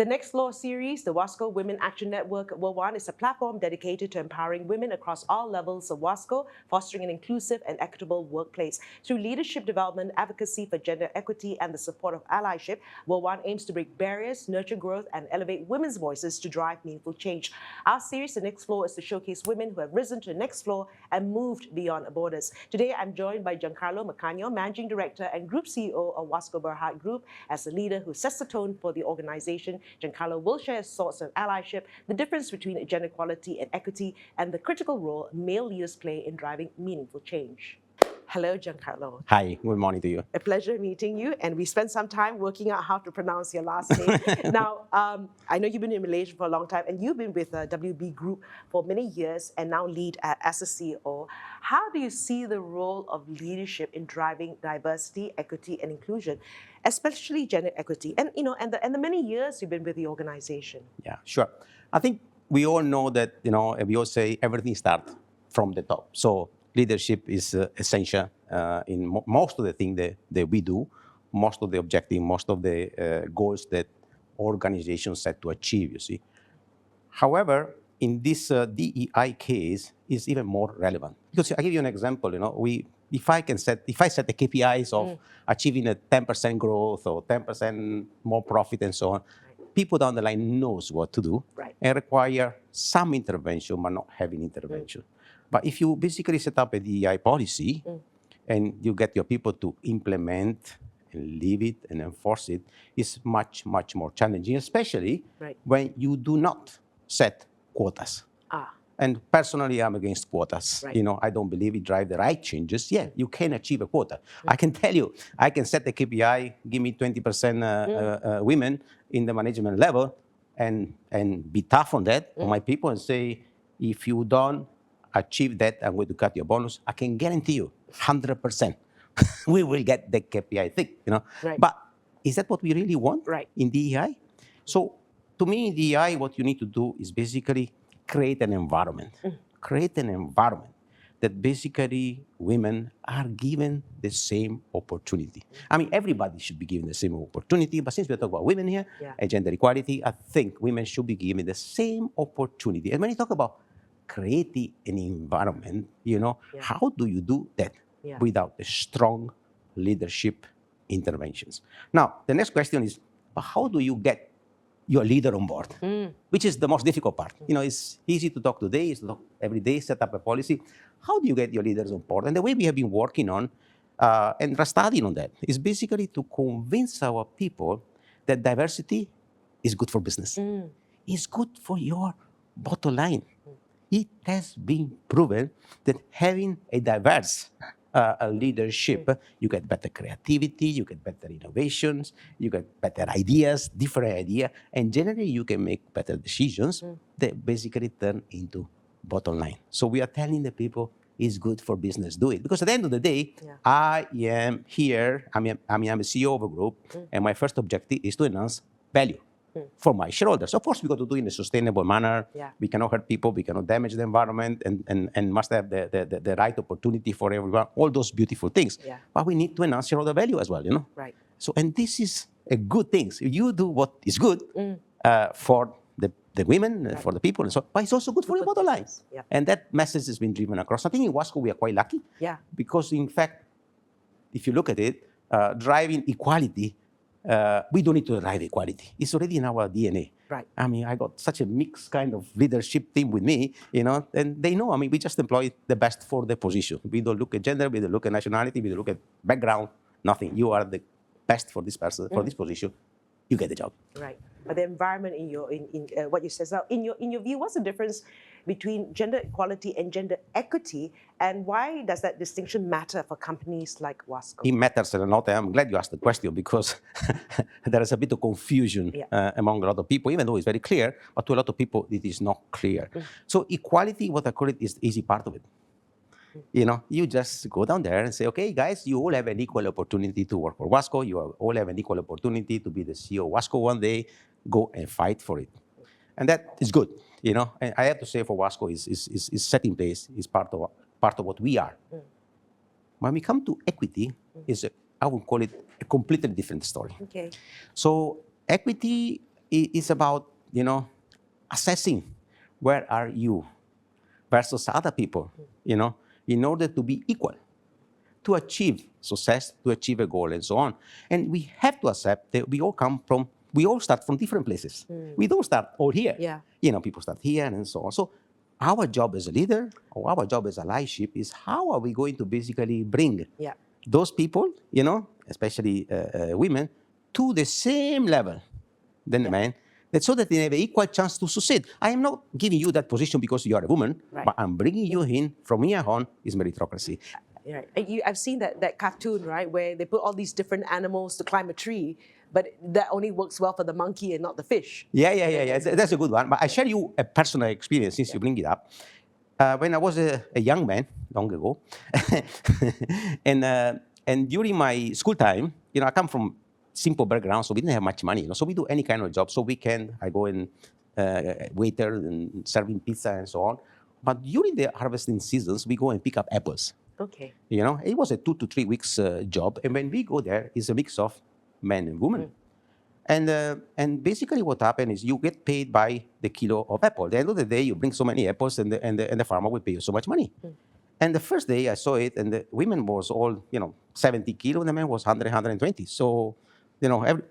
The Next Law series, the Wasco Women Action Network, WWAN, is a platform dedicated to empowering women across all levels of Wasco, fostering an inclusive and equitable workplace. Through leadership development, advocacy for gender equity, and the support of allyship, WWAN aims to break barriers, nurture growth, and elevate women's voices to drive meaningful change. Our series, The Next Floor, is to showcase women who have risen to the next floor and moved beyond borders. Today, I'm joined by Giancarlo Maccagno, Managing Director and Group CEO of Wasco Berhad Group. As a leader who sets the tone for the organization, Giancarlo will share his thoughts on allyship, the difference between gender equality and equity, and the critical role male leaders play in driving meaningful change. Hello, Giancarlo. Hi, good morning to you. A pleasure meeting you, and we spent some time working out how to pronounce your last name. Now, I know you've been in Malaysia for a long time, and you've been with WB Group for many years, and now lead as a CEO. How do you see the role of leadership in driving diversity, equity, and inclusion, especially gender equity, and the many years you've been with the organization? Yeah, sure. I think we all know that we all say everything starts from the top. So leadership is essential in most of the things that we do, most of the objectives, most of the goals that organizations set to achieve, you see. However, in this DEI case, it's even more relevant. Because I give you an example, if I set the KPIs of achieving a 10% growth or 10% more profit and so on, people down the line knows what to do and require some intervention, but not having intervention. But if you basically set up a DEI policy and you get your people to implement and live it and enforce it, it's much, much more challenging, especially when you do not set quotas. And personally, I'm against quotas. I don't believe it drives the right changes. Yeah, you can achieve a quota. I can tell you, I can set the KPI, give me 20% women in the management level, and be tough on that, on my people, and say, if you don't achieve that, I'm going to cut your bonus. I can guarantee you, 100%, we will get the KPI thing. But is that what we really want in DEI? So to me, in DEI, what you need to do is basically create an environment. Create an environment that basically women are given the same opportunity. I mean, everybody should be given the same opportunity, but since we're talking about women here and gender equality, I think women should be given the same opportunity. And when you talk about creating an environment, how do you do that without a strong leadership interventions? Now, the next question is, but how do you get your leader on board, which is the most difficult part. It's easy to talk today, it's to talk every day, set up a policy. How do you get your leaders on board? And the way we have been working on and studying on that is basically to convince our people that diversity is good for business. It's good for your bottom line. It has been proven that having a diverse leadership, you get better creativity, you get better innovations, you get better ideas, different ideas, and generally you can make better decisions that basically turn into bottom line. So we are telling the people it's good for business, do it. Because at the end of the day, I am here, I'm a CEO of a group, and my first objective is to enhance value for my shareholders. Of course, we got to do it in a sustainable manner. We cannot hurt people, we cannot damage the environment, and must have the right opportunity for everyone, all those beautiful things. But we need to enhance shareholder value as well, So, and this is a good thing. So you do what is good for the women, for the people, and so, but it's also good for your bottom line. And that message has been driven across. I think in Wasco, we are quite lucky. Because in fact, if you look at it, driving equality, we don't need to drive equality. It's already in our DNA. I mean, I got such a mixed kind of leadership team with me, and they know, we just employ the best for the position. We don't look at gender, we don't look at nationality, we don't look at background, nothing. You are the best for this person, for this position, you get the job. But the environment in what you said now, in your view, what's the difference between gender equality and gender equity, and why does that distinction matter for companies like Wasco? It matters a lot. I'm glad you asked the question because there is a bit of confusion among a lot of people, even though it's very clear, but to a lot of people it is not clear. So equality, what I call it, is the easy part of it. You just go down there and say, okay, guys, you all have an equal opportunity to work for Wasco. You all have an equal opportunity to be the CEO of Wasco one day. Go and fight for it. And that is good, And I have to say for Wasco is set in place, is part of what we are. When we come to equity, I would call it a completely different story. So equity it's about, assessing where are you versus other people, in order to be equal, to achieve success, to achieve a goal, and so on. And we have to accept that we all start from different places. We don't start all here. Yeah. People start here and so on. So our job as a leader, or our job as allyship, is how are we going to basically bring Yeah. those people, especially women, to the same level than the man, so that they have an equal chance to succeed. I am not giving you that position because you are a woman, Right. but I'm bringing you in from here on is meritocracy. Right. I've seen that cartoon, right, where they put all these different animals to climb a tree, but that only works well for the monkey and not the fish. Yeah. That's a good one. But I share you a personal experience since you bring it up. When I was a young man, long ago, and during my school time, I come from simple background, so we didn't have much money. So we do any kind of job. So I go and waiter and serving pizza and so on. But during the harvesting seasons, we go and pick up apples. Okay. It was a 2 to 3 weeks job, and when we go there, it's a mix of men and women. And basically, what happened is you get paid by the kilo of apple. At the end of the day, you bring so many apples, and the farmer will pay you so much money. And the first day I saw it, and the women was all 70 kilo, and the man was 100, 120. So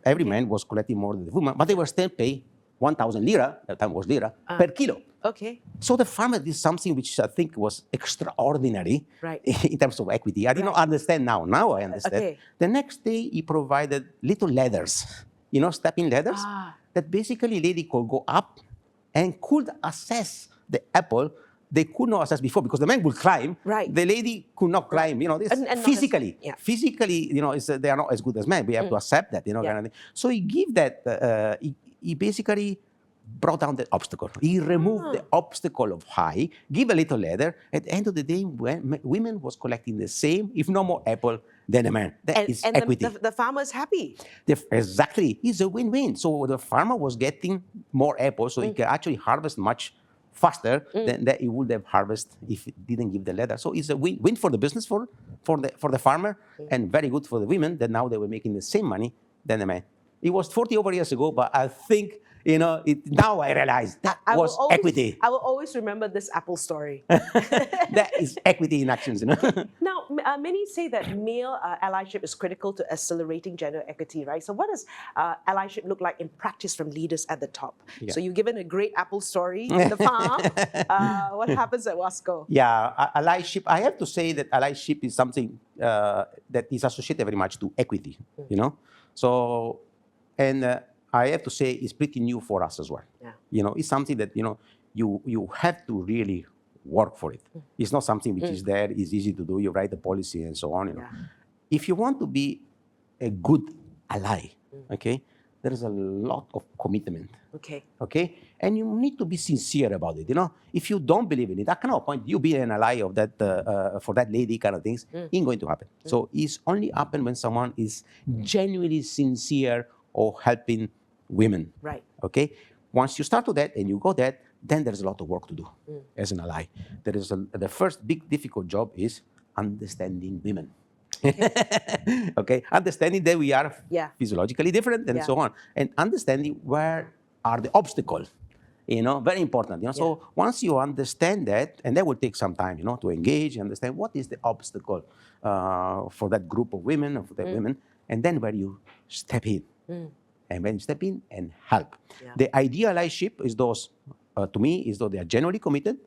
every man was collecting more than the woman, but they were still paid 1,000 lira. That time was lira per kilo. Okay. So the farmer did something which I think was extraordinary, Right. in terms of equity. I did not understand now. Now I understand. Okay. The next day, he provided little ladders, stepping ladders, that basically lady could go up and could assess the apple. They could not assess before because the man would climb. Right. The lady could not climb. This And physically. physically, They are not as good as men. We have to accept that. Kind of thing. So he give that. He basically brought down the obstacle. He removed the obstacle of high, give a little ladder. At the end of the day, when women was collecting the same, if no more apple than a man. That is equity. The farmer's happy. Exactly. It's a win-win. So the farmer was getting more apples, so he can actually harvest much faster than that he would have harvested if he didn't give the ladder. So it's a win for the business, for the farmer, and very good for the women that now they were making the same money than the man. It was 40 over years ago, but I think now I realize that was equity. I will always remember this apple story. That is equity in actions. Now, many say that male allyship is critical to accelerating gender equity, right? So what does allyship look like in practice from leaders at the top? Yeah. So you've given a great apple story in the farm. What happens at Wasco? Yeah, allyship. I have to say that allyship is something that is associated very much to equity, So, and I have to say it's pretty new for us as well. Yeah. It's something that, you have to really work for it. It's not something which is there, it's easy to do. You write the policy and so on. If you want to be a good ally, okay, there is a lot of commitment. Okay, and you need to be sincere about it. If you don't believe in it, I cannot point you be an ally of that for that lady kind of things. Ain't going to happen. So it's only happen when someone is genuinely sincere or helping women. Right. Okay. Once you start to that and you go that, then there's a lot of work to do as an ally. The first big difficult job is understanding women. Okay. Understanding that we are physiologically different and so on, and understanding where are the obstacles. Very important. So once you understand that, and that will take some time, to engage, understand what is the obstacle for that group of women or for that women, and then where you step in. And when you step in and help. The ideal allyship is those, to me, is those they are genuinely committed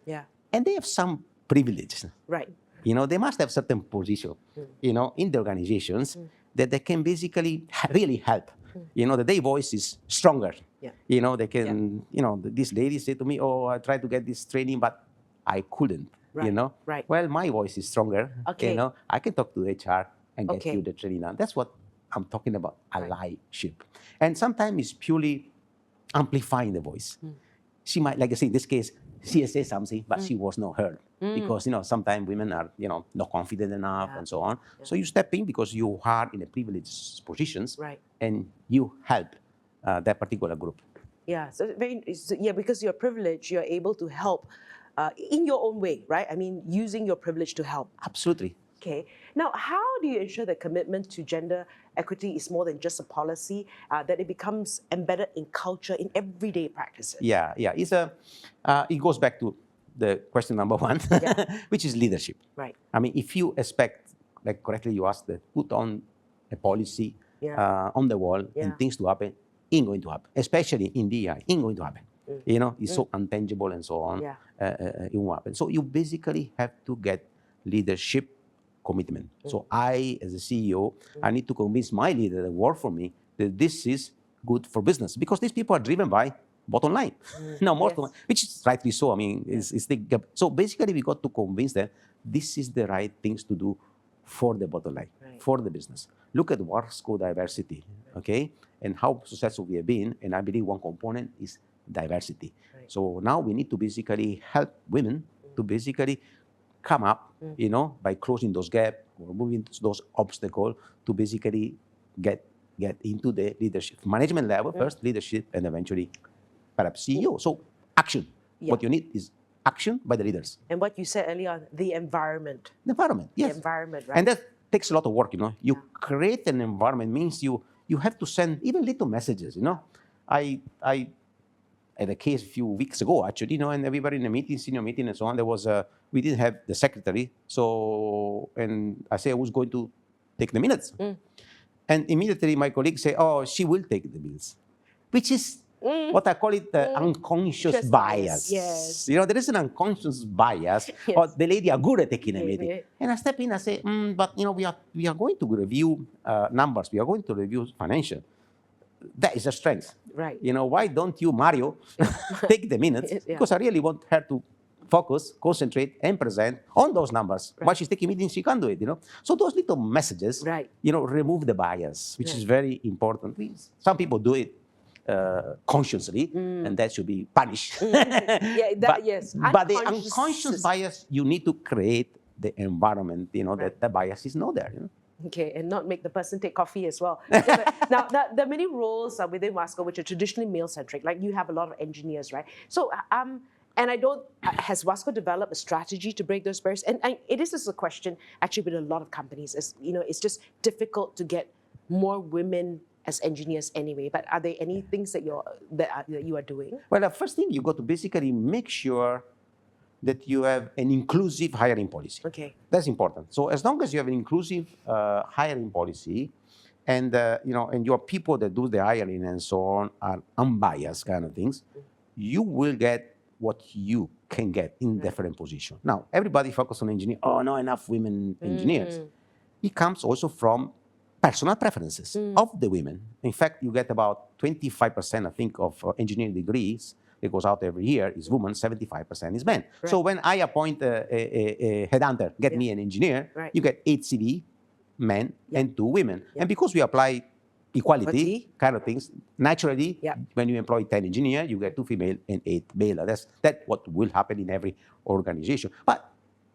and they have some privilege. Right. They must have certain position, in the organizations that they can basically really help. That their voice is stronger. They can, this lady said to me, oh, I tried to get this training, but I couldn't, Right. Well, my voice is stronger. Okay. I can talk to HR and get you the training now. That's what I'm talking about, allyship. And sometimes it's purely amplifying the voice. She might, like I say, in this case, she said something, but she was not heard. Because, sometimes women are, not confident enough and so on. So you step in because you are in a privileged positions and you help that particular group. Yeah, because you're privileged, you're able to help in your own way, right? I mean, using your privilege to help. Absolutely. Okay. Now, how do you ensure that commitment to gender equity is more than just a policy, that it becomes embedded in culture, in everyday practices? Yeah. It goes back to the question number one, which is leadership. Right. I mean, if you expect, like correctly you asked, put on a policy on the wall and things to happen, ain't going to happen. Especially in DEI, ain't going to happen. It's so intangible and so on. It won't happen. So you basically have to get leadership commitment. So I, as a CEO, I need to convince my leader that work for me that this is good for business, because these people are driven by bottom line. No, which is rightly so. I mean, so basically we got to convince them this is the right things to do for the bottom line, for the business. Look at Wasco diversity, okay, and how successful we have been. And I believe one component is diversity. So now we need to basically help women to basically come up, by closing those gaps or moving those obstacles to basically get into the leadership, management level first, leadership, and eventually perhaps CEO. So action. What you need is action by the leaders. And what you said earlier on, the environment. The environment, yes. The environment, right? And that takes a lot of work, You create an environment means you have to send even little messages, I had a case a few weeks ago, actually, and everybody in a meeting, senior meeting and so on, we didn't have the secretary. So, and I say I was going to take the minutes. And immediately my colleague say, oh, she will take the minutes, which is what I call it the unconscious bias. Yes. There is an unconscious bias. Or the lady are good at taking a meeting. And I step in and say, but we are going to review numbers. We are going to review financial. That is a strength. Right. Why don't you, Mario, take the minutes? Because I really want her to focus, concentrate, and present on those numbers. While she's taking meetings, she can't do it, So those little messages, remove the bias, which is very important. Some people do it consciously, and that should be punished. But the unconscious bias, you need to create the environment, that the bias is not there. Okay, and not make the person take coffee as well. Now, there are many roles within Wasco which are traditionally male-centric. Like you have a lot of engineers, right? So, and has Wasco developed a strategy to break those barriers? And it is just a question actually with a lot of companies. It's just difficult to get more women as engineers anyway. But are there any things that you are doing? Well, the first thing you got to basically make sure that you have an inclusive hiring policy. Okay. That's important. So as long as you have an inclusive hiring policy, and and your people that do the hiring and so on are unbiased kind of things, you will get what you can get in different positions. Now, everybody focus on engineering. Oh, not enough women engineers. It comes also from personal preferences of the women. In fact, you get about 25%, I think, of engineering degrees that goes out every year is women, 75% is men. So when I appoint a headhunter, get me an engineer, you get 8 CV men and 2 women. And because we apply equality kind of things, naturally, when you employ 10 engineers, you get 2 female and 8 male. That's what will happen in every organization. But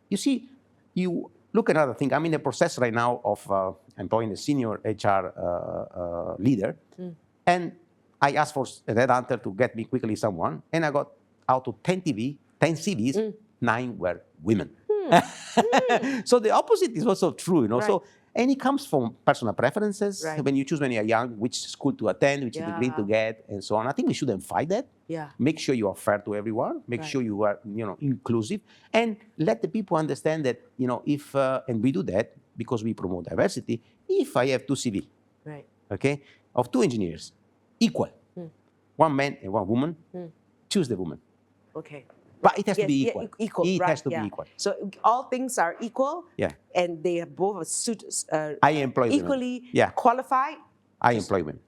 you see, you look at another thing. I'm in the process right now of employing a senior HR leader. And I asked for a headhunter to get me quickly someone, and I got out of 10 CVs, 9 were women. So the opposite is also true, So, and it comes from personal preferences. When you choose when you're young, which school to attend, which degree to get, and so on. I think we shouldn't fight that. Make sure you are fair to everyone. Make sure you are, inclusive, and let the people understand that, if and we do that because we promote diversity. If I have 2 CV, okay, of 2 engineers, equal, 1 man and 1 woman, choose the woman. Okay. But it has to be equal. It has to be equal. So all things are equal. And they are both I employ equally women. qualified. I employ women.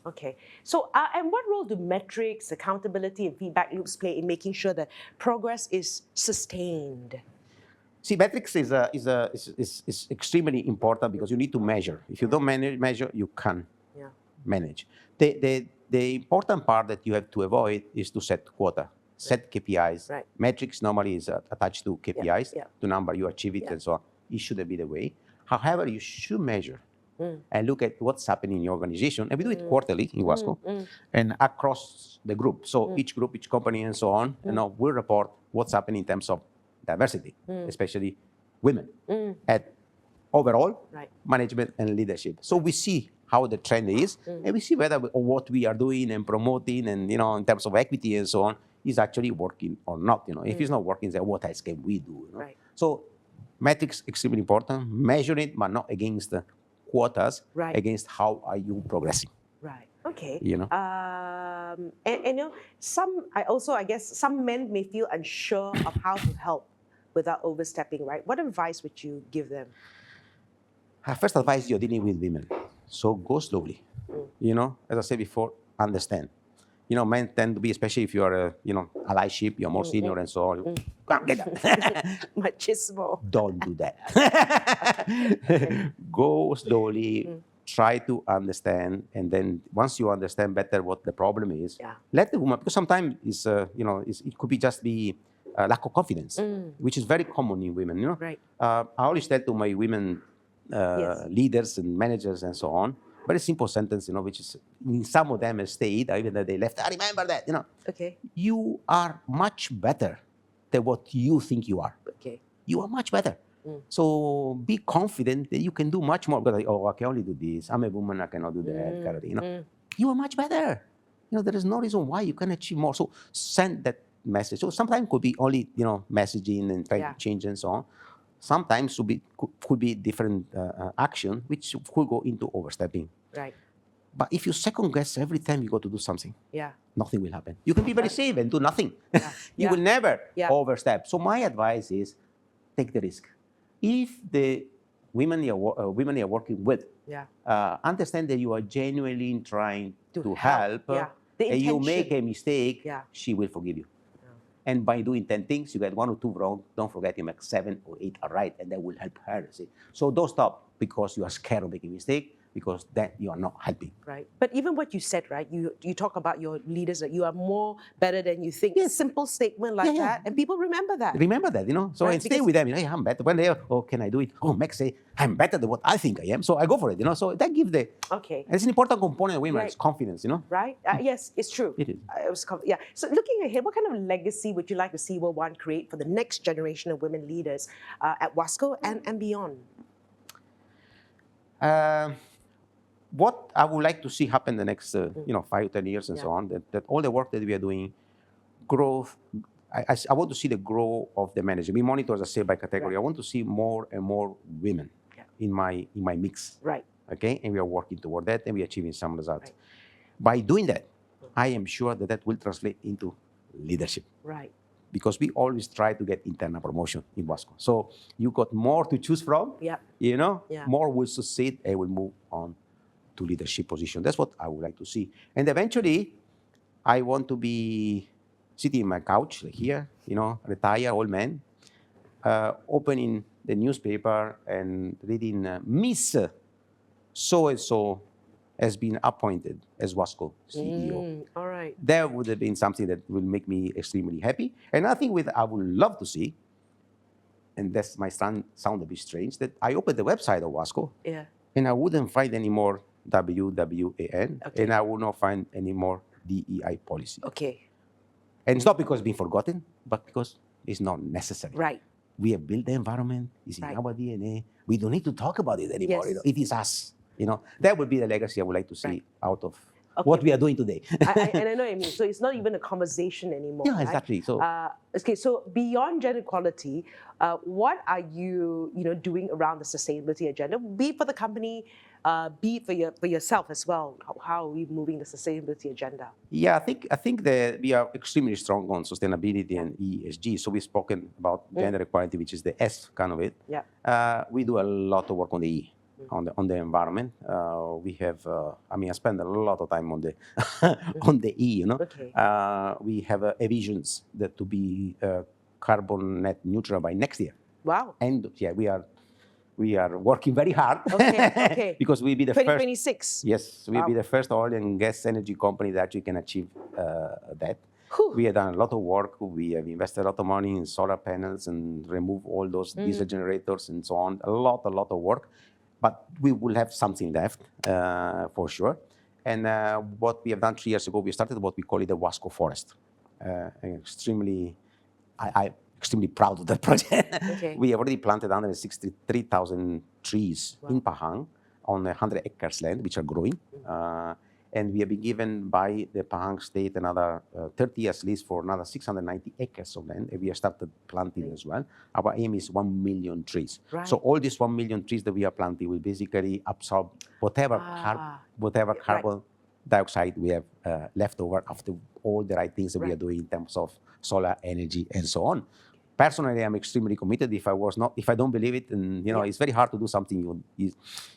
Okay. So, and what role do metrics, accountability, and feedback loops play in making sure that progress is sustained? See, metrics is extremely important because you need to measure. If you don't measure, you can't manage. The important part that you have to avoid is to set quota, set KPIs. Metrics normally is attached to KPIs, to number you achieve it and so on. It shouldn't be the way. However, you should measure and look at what's happening in your organization. And we do it quarterly in Wasco and across the group. So each group, each company and so on, will report what's happening in terms of diversity, especially women at overall, Right. management and leadership. So we see how the trend is, and we see whether what we are doing and promoting, and in terms of equity and so on, is actually working or not. If it's not working, then what else can we do? Right. So metrics extremely important. Measure it, but not against the quotas. Right. Against how are you progressing? Right. Okay. And I guess some men may feel unsure of how to help without overstepping. Right. What advice would you give them? First advice, you're dealing with women, so go slowly. As I said before, understand. Men tend to be, especially if you are allyship, you're more senior and so on. Come get that. Machismo. Don't do that. Go slowly. Try to understand, and then once you understand better what the problem is, let the woman. Because sometimes it could just be lack of confidence, which is very common in women. Right. I always tell to my women leaders and managers and so on, very simple sentence, which is in some of them stayed, even though they left. I remember that, Okay. You are much better than what you think you are. Okay. You are much better. So be confident that you can do much more. Because I can only do this. I'm a woman. I cannot do that. Kind of thing, You are much better. There is no reason why you can achieve more. So send that message. So sometimes it could be only messaging and trying to change and so on. Sometimes could be different action, which could go into overstepping. Right. But if you second guess every time you go to do something, yeah, nothing will happen. You can be very safe and do nothing. You will never overstep. So my advice is take the risk. If the women you're working with understand that you are genuinely trying to help, and you make a mistake, she will forgive you. And by doing 10 things, you get 1 or 2 wrong. Don't forget you make 7 or 8 are right, and that will help her. See? So don't stop because you are scared of making a mistake, because then you are not helping. Right. But even what you said, right? You talk about your leaders, that you are more better than you think. Yes. Simple statement like that, and people remember that. Remember that, So Right, and stay with them. Hey, I'm better. When they can I do it? Max say I'm better than what I think I am, so I go for it. So that gives the It's an important component of women. It's confidence. Right. Yes, it's true. It is. So looking ahead, what kind of legacy would you like to see WWAN create for the next generation of women leaders at Wasco and beyond? What I would like to see happen the next 5 to 10 years and so on, that all the work that we are doing, growth. I want to see the growth of the manager. We monitor, as I say, by category. I want to see more and more women in my mix. Right. Okay, and we are working toward that, and we are achieving some results. Right. By doing that, I am sure that will translate into leadership. Right. Because we always try to get internal promotion in Wasco. So you got more to choose from. More will succeed and will move on to leadership position. That's what I would like to see. And eventually, I want to be sitting in my couch like here, retire, old man, opening the newspaper and reading Miss so-and-so has been appointed as Wasco CEO. All right. That would have been something that will make me extremely happy. And I think I would love to see, and that might sound a bit strange, that I opened the website of Wasco, and I wouldn't find any more WWAN, and I would not find any more DEI policy. Okay. And it's not because it's been forgotten, but because it's not necessary. Right. We have built the environment. It's in our DNA. We don't need to talk about it anymore. Yes. It is us. That would be the legacy I would like to see out of what we are doing today. And I know what you mean. So it's not even a conversation anymore. Yeah, exactly. So, so beyond gender equality, what are you, doing around the sustainability agenda? Be it for the company, be it for yourself as well. How are we moving the sustainability agenda? Yeah, I think that we are extremely strong on sustainability and ESG. So we've spoken about gender equality, which is the S kind of it. Yeah. We do a lot of work on the E. On the environment, we have. I spend a lot of time on the on the E. Okay. We have a visions that to be carbon net neutral by next year. Wow. And we are working very hard. Okay. Because we'll be the 2026. Yes, we'll be the first oil and gas energy company that actually can achieve that. Whew. We have done a lot of work. We have invested a lot of money in solar panels and remove all those diesel generators and so on. A lot of work. But we will have something left, for sure. And what we have done 3 years ago, we started what we call it the Wasco Forest. Extremely, extremely proud of that project. Okay. We have already planted 163,000 trees in Pahang on 100 acres land, which are growing. And we have been given by the Pahang state another 30 years lease for another 690 acres of land. And we have started planting as well. Our aim is 1 million trees. Right. So all these 1 million trees that we are planting will basically absorb whatever, whatever carbon dioxide we have left over after all the right things that we are doing in terms of solar energy and so on. Personally, I'm extremely committed. If I don't believe it, and it's very hard to do something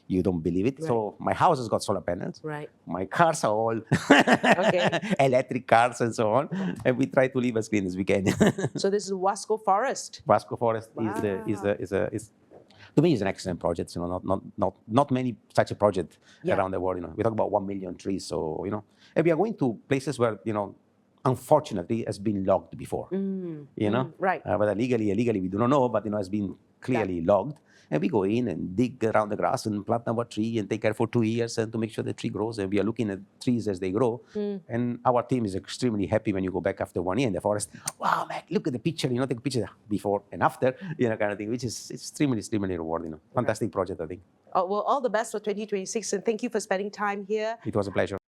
you don't believe it. So my house has got solar panels. Right. My cars are all Okay. electric cars and so on, and we try to live as clean as we can. So this is Wasco Forest. Wasco Forest is to me, it's an excellent project. Not many such a project around the world. We talk about 1 million trees. So and we are going to places where unfortunately has been logged before. Right. But illegally we do not know. But has been clearly logged. And we go in and dig around the grass and plant our tree and take care for 2 years and to make sure the tree grows. And we are looking at trees as they grow. And our team is extremely happy when you go back after 1 year in the forest. Wow, man, look at the picture. Take a picture before and after, kind of thing, which is extremely rewarding. Fantastic project, I think. Well, all the best for 2026. And thank you for spending time here. It was a pleasure.